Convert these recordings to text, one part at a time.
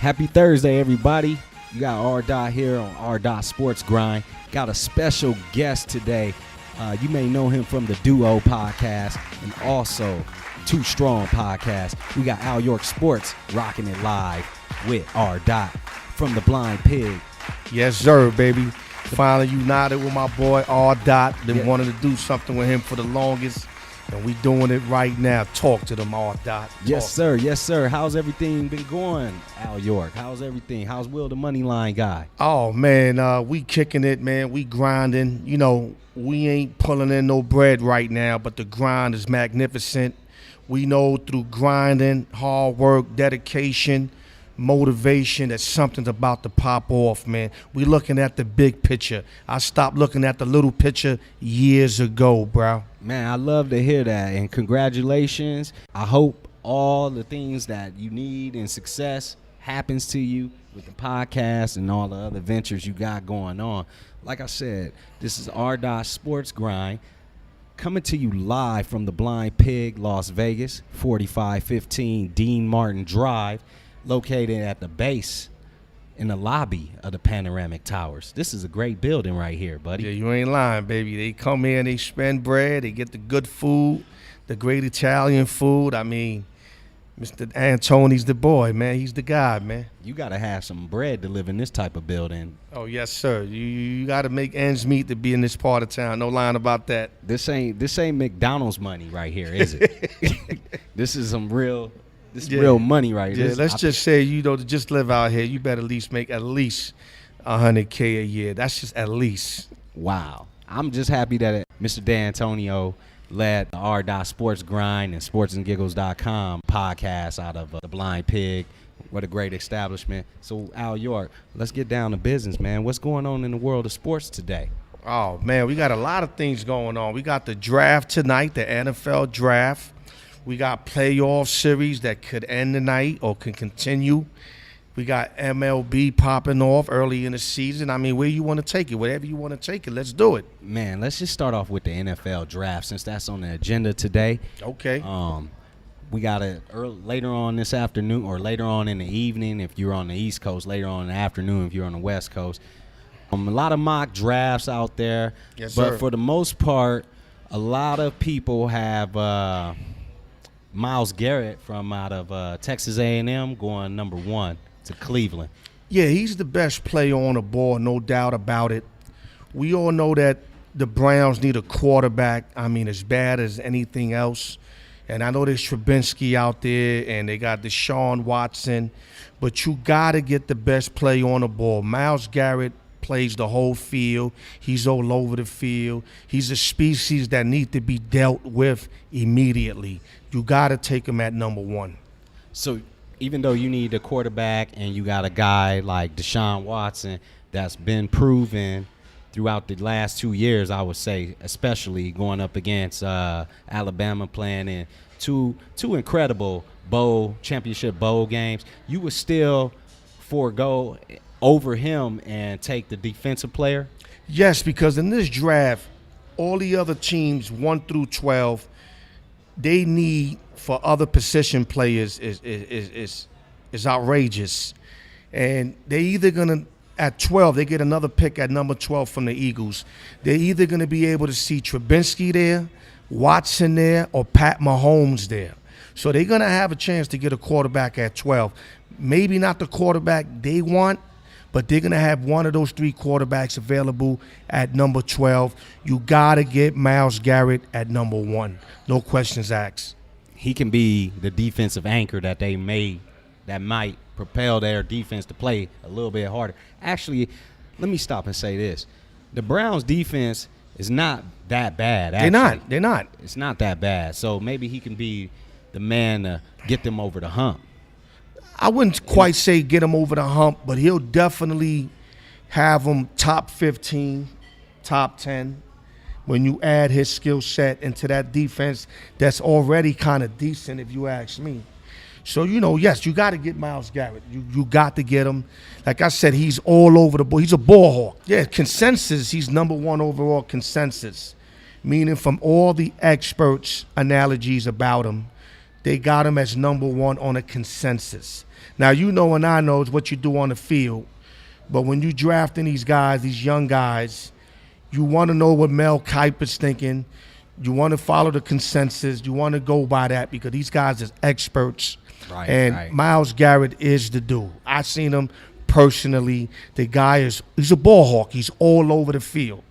Happy Thursday, everybody. You got R. Dot here on R. Dot Sports Grind. Got a special guest today. You may know him from the Duo podcast and also Too Strong podcast. We got Al York Sports rocking it live with R. Dot from the Blind Pig. Yes, sir, baby. Finally united with my boy R. Dot. Been wanting to do something with him for the longest, and we doing it right now. Talk to them, R. Dot. Yes, sir. Yes, sir. How's everything been going, Al York? How's everything? How's Will the Money Line guy? Oh, man, we kicking it, man. We grinding. You know, we ain't pulling in no bread right now, but the grind is magnificent. We know through grinding, hard work, dedication, motivation, that something's about to pop off, man. We looking at the big picture. I stopped looking at the little picture years ago, bro. Man, I love to hear that, and congratulations. I hope all the things that you need in success happens to you with the podcast and all the other ventures you got going on. Like I said, this is R. Dot Sports Grind coming to you live from the Blind Pig, Las Vegas, 4515 Dean Martin Drive, located at the base in the lobby of the Panoramic Towers. This is a great building right here, buddy. Yeah, you ain't lying, baby. They come here and they spend bread. They get the good food, the great Italian food. I mean, Mr. Antoni's the boy, man. He's the guy, man. You got to have some bread to live in this type of building. Oh, yes, sir. You got to make ends meet to be in this part of town. No lying about that. This ain't McDonald's money right here, is it? This is some real... This is real money right here. Yeah, let's just say, you know, to just live out here, you better at least make at least $100K a year. That's just at least. Wow. I'm just happy that Mr. D'Antonio led the R. Dot Sports Grind and sportsandgiggles.com podcast out of the Blind Pig. What a great establishment. So, Al York, let's get down to business, man. What's going on in the world of sports today? Oh, man, we got a lot of things going on. We got the draft tonight, the NFL draft. We got playoff series that could end tonight or can continue. We got MLB popping off early in the season. I mean, where you want to take it, whatever you want to take it, let's do it. Man, let's just start off with the NFL draft since that's on the agenda today. Okay. We got it later on this afternoon or later on in the evening if you're on the East Coast, later on in the afternoon if you're on the West Coast. A lot of mock drafts out there. Yes, but sir. For the most part, a lot of people have Myles Garrett from out of Texas A&M going number 1 to Cleveland. Yeah, he's the best player on the board, no doubt about it. We all know that the Browns need a quarterback, I mean, as bad as anything else. And I know there's Trubinsky out there, and they got Deshaun Watson. But you got to get the best player on the board. Myles Garrett plays the whole field. He's all over the field. He's a species that need to be dealt with immediately. You got to take him at number 1. So even though you need a quarterback and you got a guy like Deshaun Watson that's been proven throughout the last 2 years, I would say, especially going up against Alabama, playing in two incredible championship bowl games, you would still forego over him and take the defensive player? Yes, because in this draft, all the other teams 1 through 12, they need for other position players is outrageous. And they either gonna at 12, they get another pick at number 12 from the Eagles. They're either gonna be able to see Trubinsky there, Watson there, or Pat Mahomes there. So they're gonna have a chance to get a quarterback at 12. Maybe not the quarterback they want, but they're going to have one of those 3 quarterbacks available at number 12. You got to get Myles Garrett at number 1. No questions asked. He can be the defensive anchor that they made that might propel their defense to play a little bit harder. Actually, let me stop and say this. The Browns' defense is not that bad, actually. They're not. It's not that bad. So maybe he can be the man to get them over the hump. I wouldn't quite say get him over the hump, but he'll definitely have him top 15, top 10 when you add his skill set into that defense that's already kind of decent, if you ask me. So, you know, yes, you got to get Myles Garrett. You got to get him. Like I said, he's all over the board. He's a ball hawk. Yeah, consensus, he's number 1 overall consensus, meaning from all the experts' analogies about him, they got him as number one on a consensus. Now, you know and I know is what you do on the field, but when you drafting these guys, these young guys, you want to know what Mel Kiper's thinking. You want to follow the consensus. You want to go by that because these guys are experts. Right, and right. Myles Garrett is the dude. I've seen him personally. The guy he's a ball hawk. He's all over the field.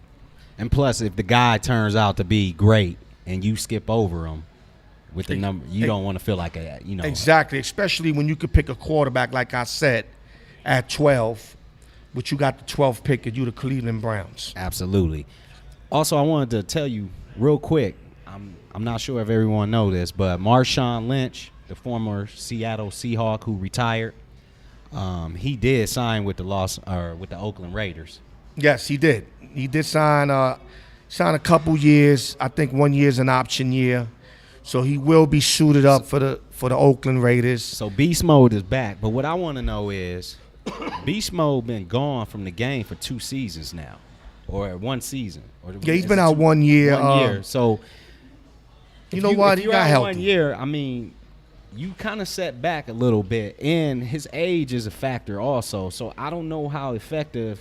And plus, if the guy turns out to be great and you skip over him with the number, you don't want to feel like a, you know. Exactly, especially when you could pick a quarterback, like I said, at 12, but you got the 12th pick and you the Cleveland Browns. Absolutely. Also, I wanted to tell you real quick, I'm not sure if everyone know this, but Marshawn Lynch, the former Seattle Seahawk who retired, he did sign with the Oakland Raiders. Yes, he did. He did sign a couple years. I think 1 year's an option year. So he will be suited up for the Oakland Raiders. So Beast Mode is back. But what I want to know is, Beast Mode been gone from the game for 2 seasons now, or 1 season. Yeah, he's been out 1 year. 1 year. So you know what? If He got healthy. 1 year, I mean, you kind of set back a little bit, and his age is a factor also. So I don't know how effective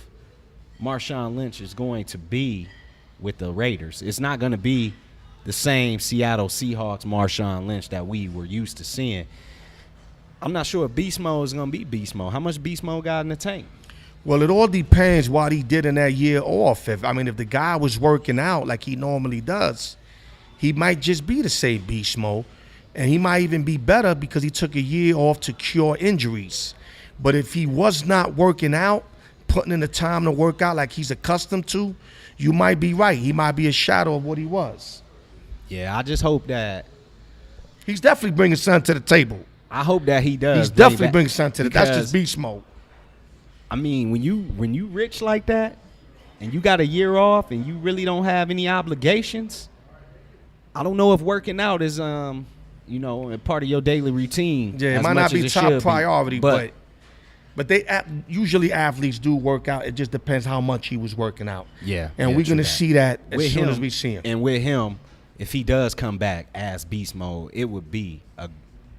Marshawn Lynch is going to be with the Raiders. It's not going to be the same Seattle Seahawks Marshawn Lynch that we were used to seeing. I'm not sure if Beast Mode is going to be Beast Mode. How much Beast Mode got in the tank? Well, it all depends what he did in that year off. If the guy was working out like he normally does, he might just be the same Beast Mode, and he might even be better because he took a year off to cure injuries. But if he was not working out, putting in the time to work out like he's accustomed to, you might be right. He might be a shadow of what he was. Yeah, I just hope that he's definitely bringing something to the table. I hope that he does. He's definitely bringing something to the table. That's just Beast Mode. I mean, when you rich like that, and you got a year off, and you really don't have any obligations, I don't know if working out is a part of your daily routine. Yeah, it might not be top priority, but they usually athletes do work out. It just depends how much he was working out. Yeah, and we're gonna see that as soon as we see him. And with him, if he does come back as Beast Mode, it would be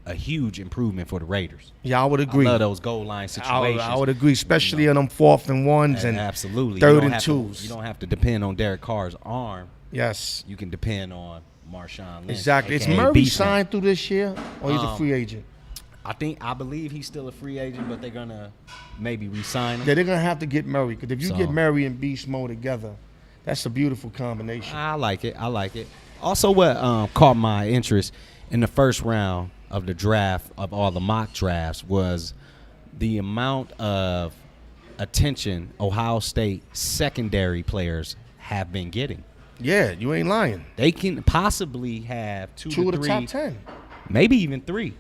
a huge improvement for the Raiders. Yeah, I would agree. I love those goal line situations. I would agree, especially on them 4th and 1s and absolutely 3rd and 2s. You don't have to depend on Derek Carr's arm. Yes. You can depend on Marshawn Lynch. Exactly. Is Murray signed through this year, or he's a free agent? I believe he's still a free agent, but they're going to maybe re-sign him. Yeah, they're going to have to get Murray, because if you get Murray and Beast Mode together, that's a beautiful combination. I like it. Also, what caught my interest in the first round of the draft, of all the mock drafts, was the amount of attention Ohio State secondary players have been getting. Yeah, you ain't lying. They can possibly have two of to the three, top 10. maybe even 3.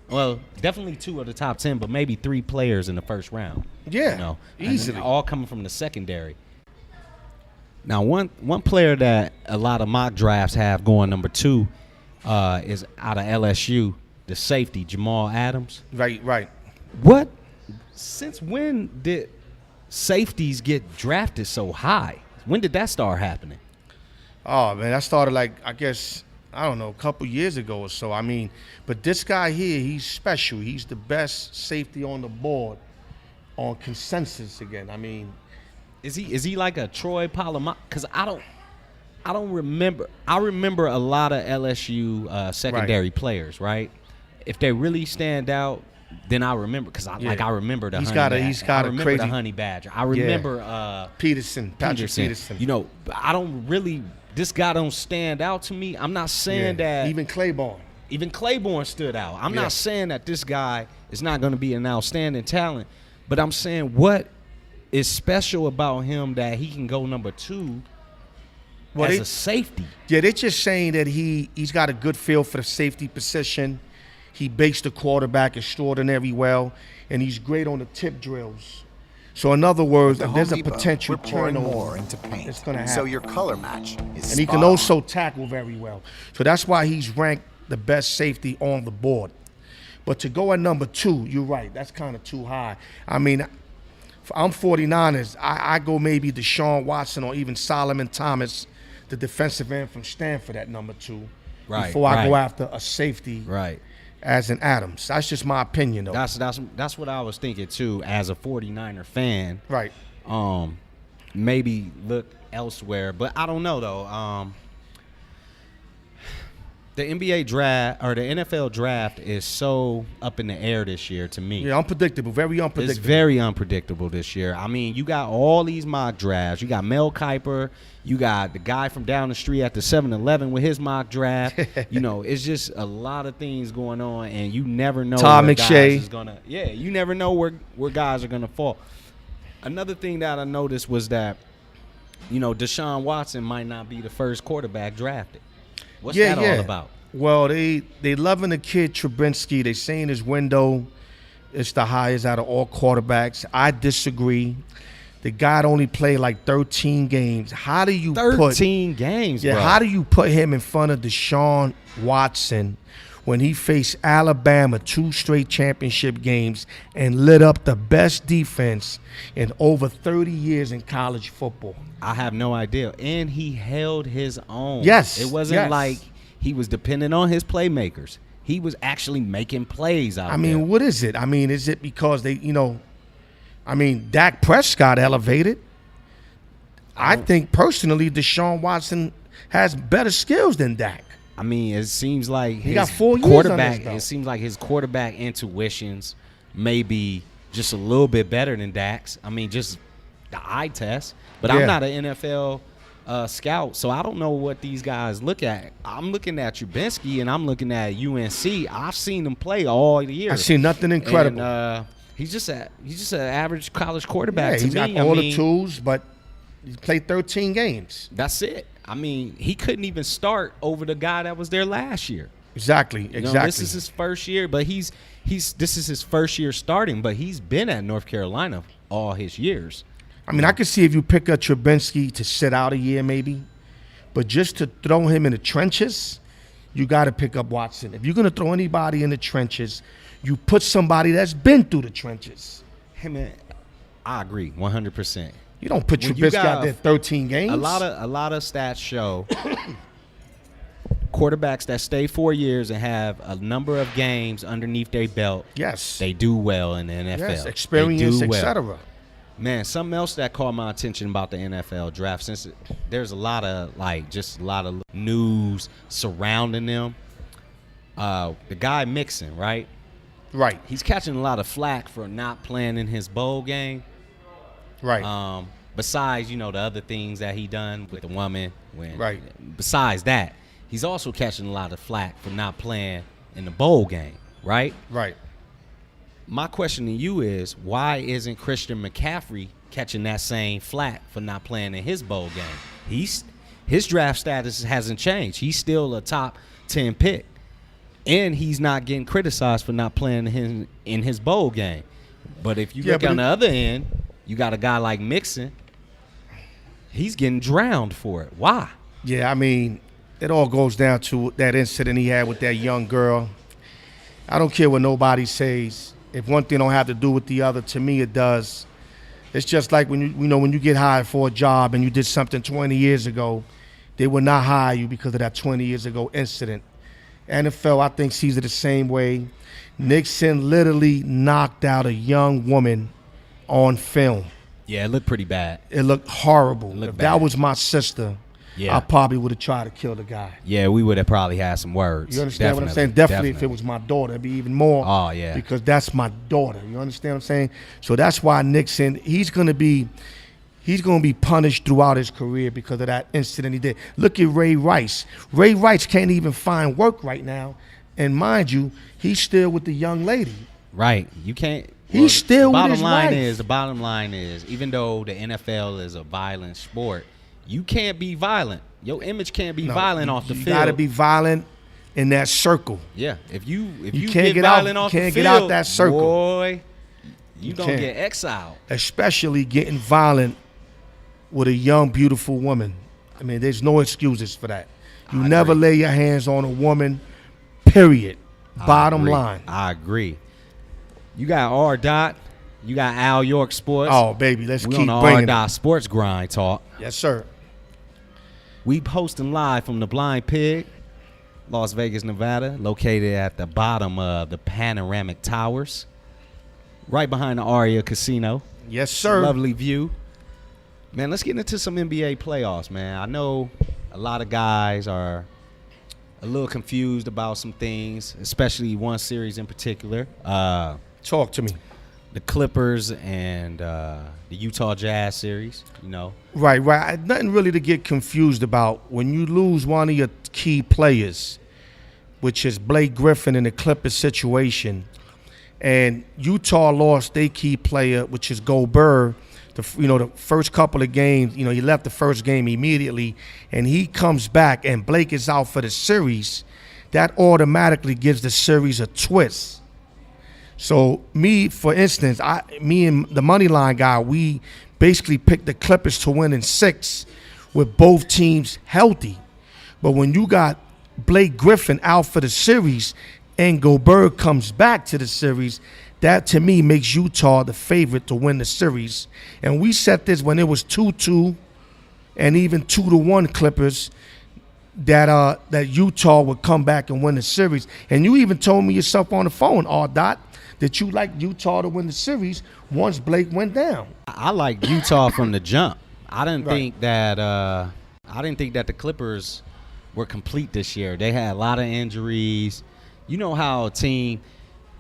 Well, definitely 2 of the top 10, but maybe 3 players in the first round. Yeah, easily. All coming from the secondary. Now, one player that a lot of mock drafts have going number 2 is out of LSU, the safety, Jamal Adams. Right. Since when did safeties get drafted so high? When did that start happening? Oh, man, that started a couple years ago or so. But this guy here, he's special. He's the best safety on the board on consensus again. Is he like a Troy Polamalu? Because I don't remember. I remember a lot of LSU secondary players, right? If they really stand out, then I remember, because I remember the Honey Badger. The Honey Badger. I remember Patrick Peterson. I don't really. This guy don't stand out to me. I'm not saying that. Even Claiborne stood out. I'm not saying that this guy is not going to be an outstanding talent, but I'm saying what is special about him that he can go number 2 as a safety. Yeah, they're just saying that he's got a good feel for the safety position. He bakes the quarterback extraordinarily well, and he's great on the tip drills. So in other words, if there's a potential turnover, into paint, it's going to happen. So your color match is and he can also tackle very well. So that's why he's ranked the best safety on the board. But to go at number 2, you're right. That's kind of too high. I'm 49ers. I go maybe Deshaun Watson or even Solomon Thomas, the defensive end from Stanford, at number 2. Right. Before I go after a safety. Right. as an Adams. That's just my opinion, though. That's what I was thinking too. As a 49er fan, right. Maybe look elsewhere, but I don't know though. The NBA draft or the NFL draft is so up in the air this year to me. Yeah, unpredictable, very unpredictable. It's very unpredictable this year. I mean, you got all these mock drafts. You got Mel Kiper. You got the guy from down the street at the 7-Eleven with his mock draft. You know, it's just a lot of things going on, and you never know Tom where McShay. guys is gonna. Yeah, you never know where guys are gonna fall. Another thing that I noticed was that, you know, Deshaun Watson might not be the first quarterback drafted. What's that all about? Well, they loving the kid Trubinsky. They saying his window is the highest out of all quarterbacks. I disagree. The guy only played like 13 games. How do you 13 games, yeah, bro. How do you put him in front of Deshaun Watson when he faced Alabama 2 straight championship games and lit up the best defense in over 30 years in college football? I have no idea. And he held his own. Yes. It wasn't like he was dependent on his playmakers. He was actually making plays out there. I mean, what is it? I mean, is it because they, Dak Prescott elevated? I think personally Deshaun Watson has better skills than Dak. I mean, it seems like he got 4 years on his belt. It seems like his quarterback intuitions may be just a little bit better than Dak's. I mean, just the eye test. But I'm not an NFL scout, so I don't know what these guys look at. I'm looking at Trubinsky and I'm looking at UNC. I've seen them play all year. I've seen nothing incredible. And, he's just an average college quarterback. He's got all the tools, but he played 13 games. That's it. I mean, he couldn't even start over the guy that was there last year. Exactly. You know, this is his first year, but this is his first year starting, but he's been at North Carolina all his years. I mean, I could see if you pick up Trubinsky to sit out a year maybe, but just to throw him in the trenches, you got to pick up Watson. If you're going to throw anybody in the trenches, you put somebody that's been through the trenches. Hey, man, I agree 100%. You don't put Trubisky out there 13 games. A lot of stats show quarterbacks that stay 4 years and have a number of games underneath their belt. Yes, they do well in the NFL. Yes, experience, etc. Man, something else that caught my attention about the NFL draft, since there's a lot of news surrounding them. The guy Mixon, right? Right. He's catching a lot of flack for not playing in his bowl game. Right. Besides, the other things that he done with the woman. Right. Besides that, he's also catching a lot of flack for not playing in the bowl game, right? Right. My question to you is, why isn't Christian McCaffrey catching that same flack for not playing in his bowl game? His draft status hasn't changed. He's still a top 10 pick. And he's not getting criticized for not playing in his bowl game. But if you look on the other end, you got a guy like Mixon. He's getting drowned for it. Why? Yeah, I mean, it all goes down to that incident he had with that young girl. I don't care what nobody says. If one thing don't have to do with the other, to me it does. It's just like when you get hired for a job and you did something 20 years ago, they will not hire you because of that 20 years ago incident. NFL, I think, sees it the same way. Nixon literally knocked out a young woman on film. Yeah, it looked pretty bad. It looked horrible. If that was my sister, I probably would have tried to kill the guy. Yeah, we would have probably had some words. You understand what I'm saying? Definitely if it was my daughter, it'd be even more. Oh, yeah. Because that's my daughter. You understand what I'm saying? So that's why Nixon, he's going to be punished throughout his career because of that incident he did. Look at Ray Rice. Ray Rice can't even find work right now. And mind you, he's still with the young lady. Right. You can't. He's still with his wife. The bottom line is, even though the NFL is a violent sport, you can't be violent. Your image can't be violent off the field. You got to be violent in that circle. Yeah. If you can't get violent off the field, get out that circle. Boy, you don't get exiled. Especially getting violent with a young, beautiful woman. I mean, there's no excuses for that. You never lay your hands on a woman, period. Bottom line. I agree. You got R. Dot. You got Al York Sports. Oh, baby, let's keep bringing it. R. Dot Sports Grind Talk. Yes, sir. We posting live from the Blind Pig. Las Vegas, Nevada, located at the bottom of the Panoramic Towers, right behind the Aria Casino. Yes, sir. Lovely view. Man, let's get into some NBA playoffs, man. I know a lot of guys are a little confused about some things, especially one series in particular. Talk to me. The Clippers and the Utah Jazz series, you know. Right. Nothing really to get confused about. When you lose one of your key players, which is Blake Griffin in the Clippers situation, and Utah lost their key player, which is Gobert, the first couple of games, he left the first game immediately, and he comes back and Blake is out for the series, that automatically gives the series a twist. So me, for instance, me and the money line guy, we basically picked the Clippers to win in 6 with both teams healthy. But when you got Blake Griffin out for the series and Gobert comes back to the series, that to me makes Utah the favorite to win the series. And we set this when it was 2-2 and even 2-1 Clippers, that Utah would come back and win the series. And you even told me yourself on the phone, R-Dot, that you like Utah to win the series once Blake went down. I like Utah from the jump. I didn't think that the Clippers were complete this year. They had a lot of injuries. You know how a team,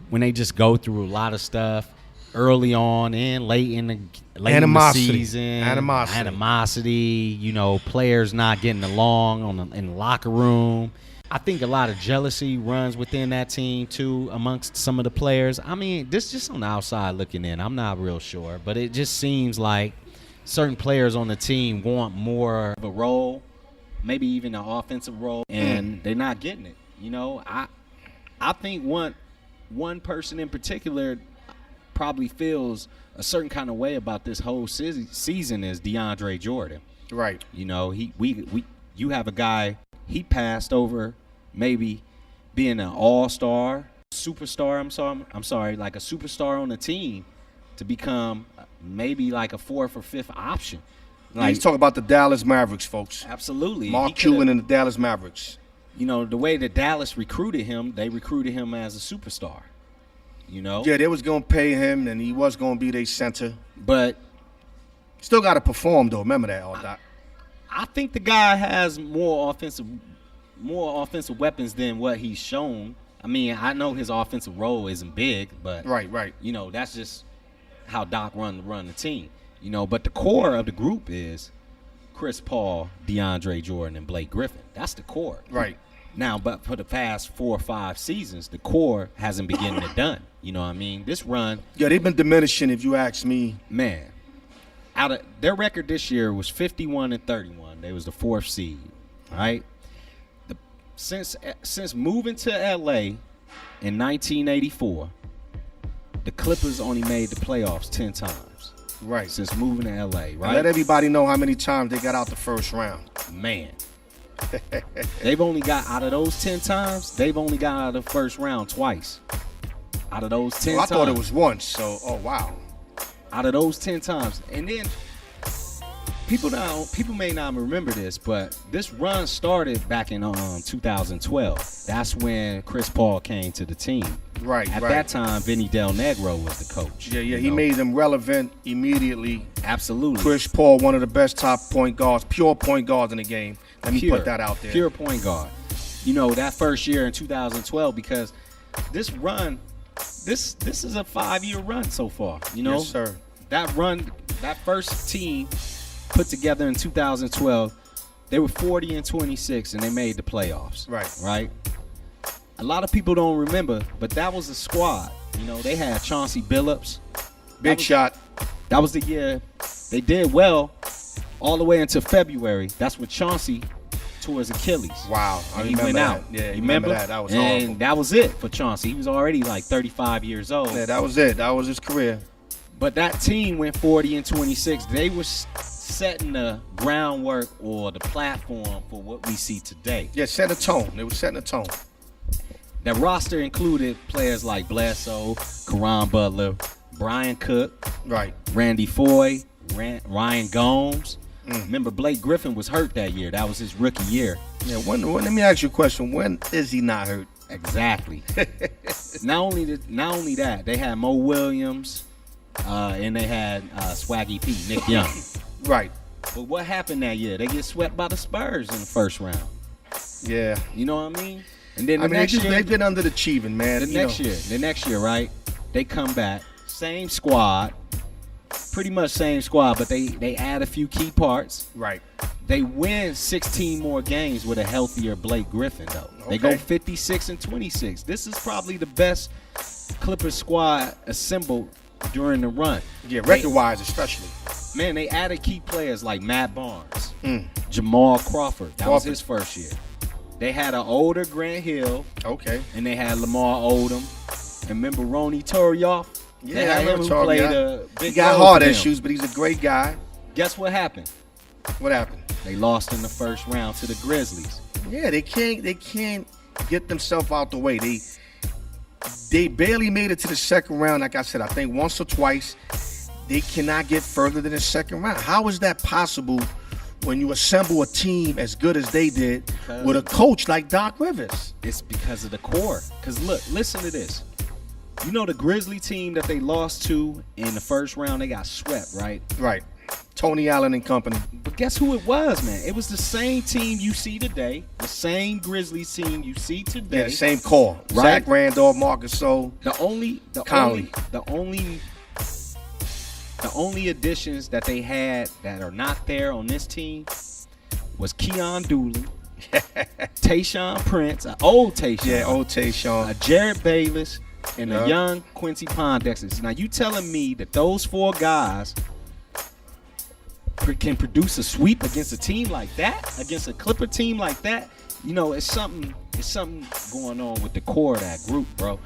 when they just go through a lot of stuff early on and late in the season, animosity, players not getting along in the locker room. I think a lot of jealousy runs within that team, too, amongst some of the players. I mean, this just on the outside looking in. I'm not real sure. But it just seems like certain players on the team want more of a role, maybe even an offensive role, and they're not getting it. I think one person in particular probably feels a certain kind of way about this whole season is DeAndre Jordan. Right. You have a guy, he passed over maybe being an all-star, superstar, I'm sorry, like a superstar on the team to become maybe like a 4th or 5th option. He's talking about the Dallas Mavericks, folks. Absolutely. Mark Cuban and the Dallas Mavericks. The way that Dallas recruited him, they recruited him as a superstar. Yeah, they was going to pay him, and he was going to be their center. But still got to perform, though. Remember that, all that. I think the guy has more offensive weapons than what he's shown. I mean, I know his offensive role isn't big, but right. That's just how Doc run the team. But the core of the group is Chris Paul, DeAndre Jordan, and Blake Griffin. That's the core. Right. Now, but for the past 4 or 5 seasons, the core hasn't been getting it done. You know what I mean? This run. Yeah, they've been diminishing, if you ask me. Man, out of their record this year was 51-31. They was the 4th seed, right? Since moving to LA in 1984, the Clippers only made the playoffs 10 times. Right. Since moving to LA, right? Let everybody know how many times they got out the first round. Man. They've only got, out of those 10 times, they've only got out of the first round twice. Out of those 10 times. I thought it was once, so, oh, wow. Out of those 10 times. And then people may not remember this, but this run started back in 2012. That's when Chris Paul came to the team. Right. At that time, Vinny Del Negro was the coach. Yeah. He made them relevant immediately. Absolutely. Chris Paul, one of the best top point guards, pure point guards in the game. Let me put that out there. Pure point guard. That first year in 2012, because this run, this is a 5-year run so far. Yes, sir. That run, that first team put together in 2012, they were 40-26 and they made the playoffs. Right. A lot of people don't remember, but that was a squad. They had Chauncey Billups. Big shot. That was the year they did well all the way until February. That's when Chauncey tore his Achilles. Wow. He went out. Yeah, you remember that? That was and horrible. That was it for Chauncey. He was already like 35 years old. Yeah, that was it. That was his career. But that team went 40-26. They were setting the groundwork or the platform for what we see today. Yeah, set a tone. They were setting a tone. That roster included players like Bledsoe, Caron Butler, Brian Cook, right, Randy Foye, Ryan Gomes. Remember, Blake Griffin was hurt that year. That was his rookie year. Yeah, let me ask you a question. When is he not hurt? Exactly. Not only that, they had Mo Williams, and they had Swaggy P, Nick Young. Right. But what happened that year? They get swept by the Spurs in the first round. Yeah. You know what I mean? And then they've been underachieving, man. The next year, right? They come back, same squad, pretty much same squad, but they add a few key parts. Right. They win 16 more games with a healthier Blake Griffin, though. Okay. They go 56-26. This is probably the best Clippers squad assembled during the run. Yeah, record-wise especially. Man, they added key players like Matt Barnes, Jamal Crawford. That was his first year. They had an older Grant Hill. Okay. And they had Lamar Odom. And remember Ronnie Turioff? Yeah, him who played a big. He got heart issues, but he's a great guy. Guess what happened? What happened? They lost in the first round to the Grizzlies. Yeah, they can't get themselves out the way. They barely made it to the second round. Like I said, I think once or twice. They cannot get further than the second round. How is that possible when you assemble a team as good as they did with a coach like Doc Rivers? It's because of the core. Because look, listen to this. You know the Grizzly team that they lost to in the first round, they got swept, right? Right. Tony Allen and company. But guess who it was, man? It was the same team you see today, the same Grizzlies team you see today. Yeah, the same core. Right? Zach Randolph, Marcus Gasol, Conley. The only additions that they had that are not there on this team was Keon Dooley, Tayshaun Prince, old Tayshaun. Yeah, old Tayshaun. Jared Bayless, and a young Quincy Pondexter. Now, you telling me that those four guys can produce a sweep against a team like that, against a Clipper team like that? You know, it's something going on with the core of that group, bro.